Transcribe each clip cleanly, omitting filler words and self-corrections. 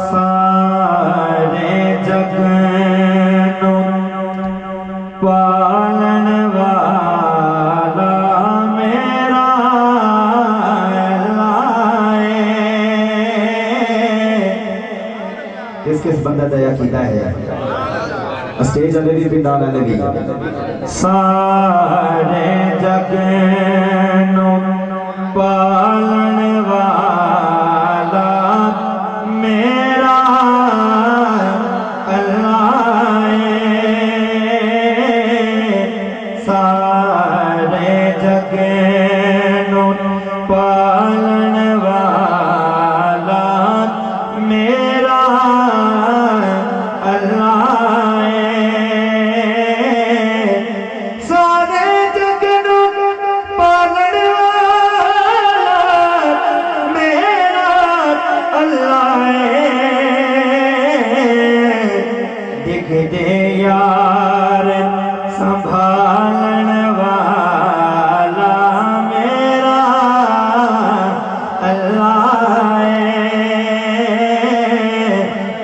سارے جگ نو پالن والا میرا اللہ کس کس بندہ دیا کیتا ہے اسٹیج اندر بھی دانا لگی سارے جگ نو پالن والا میرا اللہ سارے جگ نو پالن والا میرا اللہ یار سنبھالن والا میرا اللہ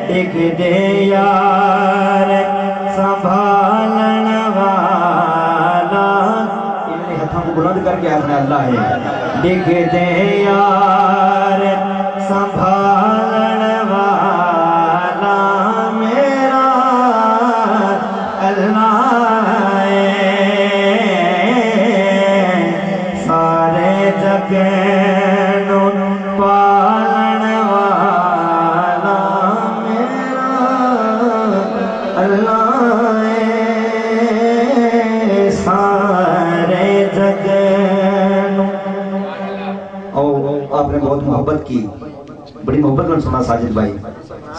دیکھ دے یار سنبھالن والا انہیں ہتھوں کو بلند کر کے آخنا اللہ ہے دیکھ دے یار سنبھالن والا میرا سارے جگ نو پالن والا میرا اللہ سارے جگ نو آپ نے بہت محبت کی بڑی محبت میں سنا ساجد بھائی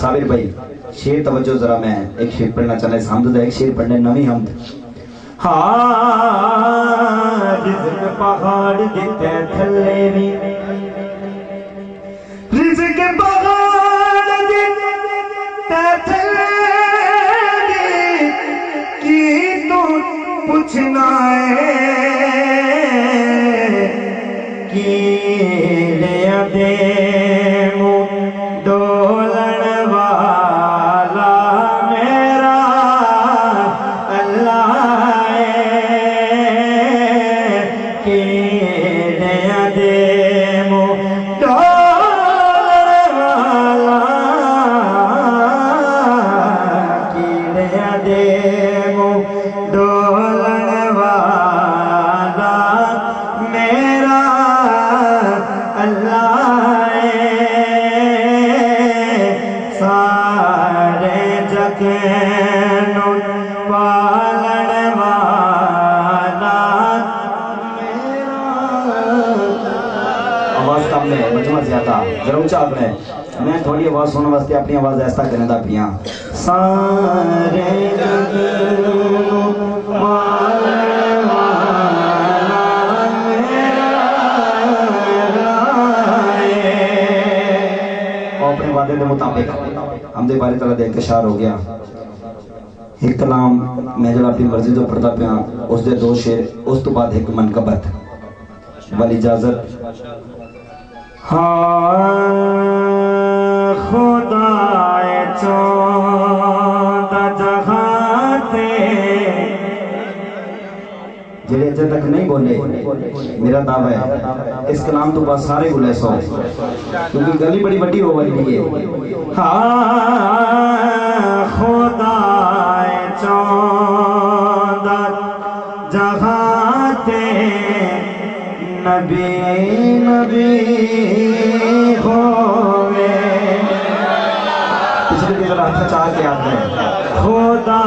صابر بھائی شیر توجہ ذرا میں ایک شیر پڑھنا چاہنا اس حمد دا ایک شیر پڑھنے نمی حمد رزق پہاڑ دیتے تھلے بھی رزق پہاڑ دیتے تھلے بھی کی تو پوچھنا ہے کی لیا دے دولن والا میرا اللہ کی نیا دے مو دولن والا کی نیا دے مو دولن والا میرا اللہ سارے جگ نو پالن والا میرا آواز کم ہے مجمع زیادہ ضرور چاپ ہے میں تھوڑی آواز سننے واسطے اپنی آواز ایسا کرنے دا پیاں سارے جگ نو پالن والا میرا اپنے وعدے دے مطابق ہم دے باری تعالیٰ دے انتشار ہو گیا ایک کلام میں جب اپنی مرضی تو پڑھتا پیا اس دے دو شعر اس تو بعد ایک منقبت والی اجازت خدا چوندہ جہاں تے جلے اجے تک نہیں بولے میرا دعویٰ ہے اس کلام تو بعد سارے بولے سو کیونکہ گلی بڑی بڑی ہو والی ہے خدا چوندہ جہاں تے نبی نبی ہوئے پچھلے کی ذرا ہاتھ چاہ کے آتے ہیں خدا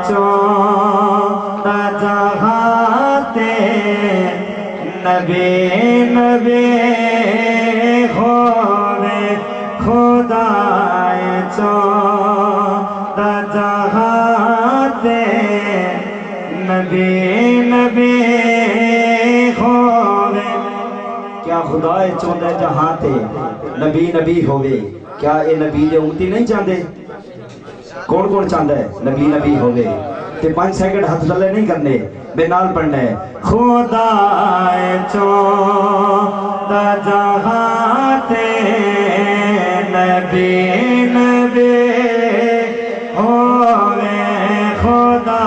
چوندہ جہاں تے نبی نبی ہوئے خدا چوندہ جہاں تے نبی نبی ہوئے کیا خدا چوندہ جہاں تے نبی نبی ہوئے کیا اے نبی دے امتی نہیں چاندے کون کون چاندہ ہے نبی نبی ہوئے تے 5 سیکنڈ ہاتھ تلے نہیں کرنے بے نال پڑھنا ہے خدا چودہ جہاں تے نبی نبی ہوئے خدا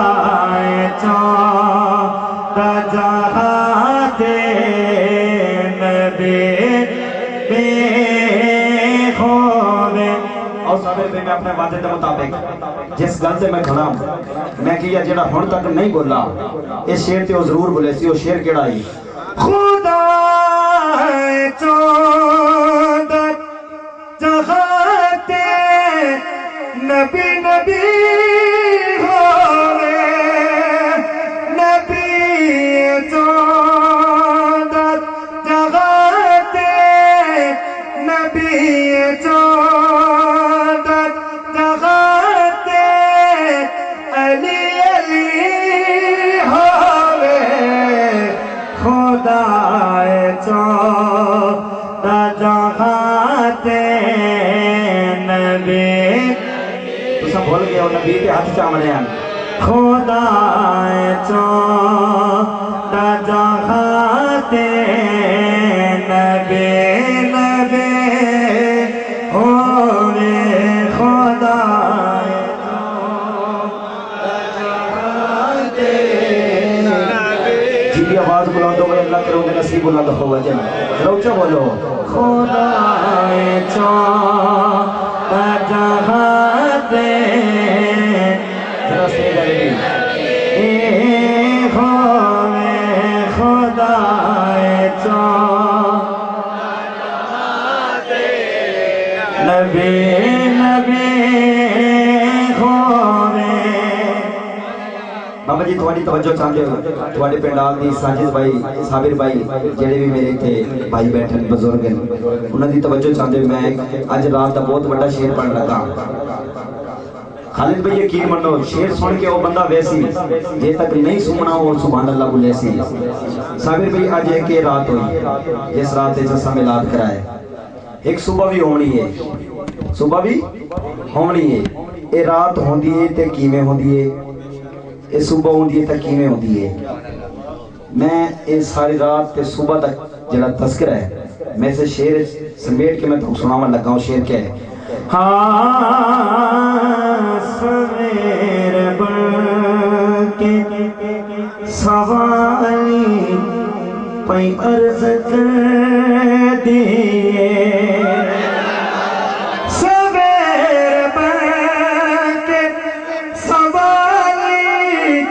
چودہ جہاں تے نبی بے ہوئے اور سامنے پہ میں اپنے وعدے کے مطابق جس گل سے میں کھڑا ہوں میں کیا جڑا ہن تک نہیں بولا اس شعر تے وہ ضرور بولے سی وہ شعر کیڑا ہی خدا چودہ جہاں تے نبی نبی ہوئے نبی چودہ جہاں تے نبی چودہ جہاں تے علی علی ہوئے خدا چودہ جہاں تے نبی تو سب بھول گئے اور نبی کے ہاتھ چامنے ہیں خدا چودہ جہاں تے نبی نبی ہوئے خدا جی بھی آواز بلند ہوئے اللہ کرو گے نصیب بلند ہوئے جن روچہ بولو خدا چودہ جہاں تے ذرا سے ڈرے ہوئے خدا چودہ نبی نبی ہوئے بابا جی تھوڑی توجہ چاہتے ہو تھوڑے پنڈال دی ساجد بھائی صابر بھائی جڑے بھی میرے تھے بھائی بیٹھے بزرگ ہیں انہوں دی توجہ چاہتے ہو میں آج رات دا بہت بڑا شعر پڑھ لگا خالد بھائی یقین منو شعر سن کے وہ بندہ ویسی جے تک نہیں سننا وہ سبحان اللہ بولے سی صابر بھائی آج ایک رات ہوئی جس رات جیسا میلاد کرائے ایک صبح بھی ہونی ہے صبح بھی ہونی ہے اے رات ہوندی ہے تے کیویں ہوندی ہے اے صبح ہوندی ہے تے کیویں ہوندی ہے میں اے ساری رات تے صبح تک جڑا تذکرہ ہے میں سے شعر سمیٹ کے میں تو سناون لگا ہوں شعر کیا ہے ہاں سویر بن کے سوالی پئی عرض کر دیے سویر بن کے سوالی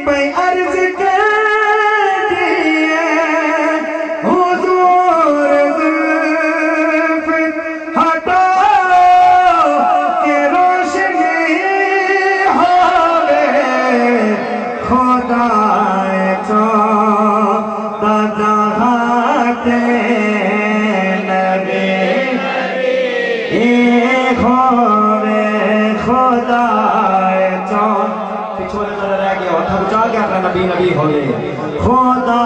پئی عرض کر دیے حضور زلف ہٹا کے روشنی ہوئے خدا چودہ جہاں تے نبی ہوئے خدا چودہ پیچھے نظر رہ گیا تھک جا کے اپنا نبی نبی ہوئے خدا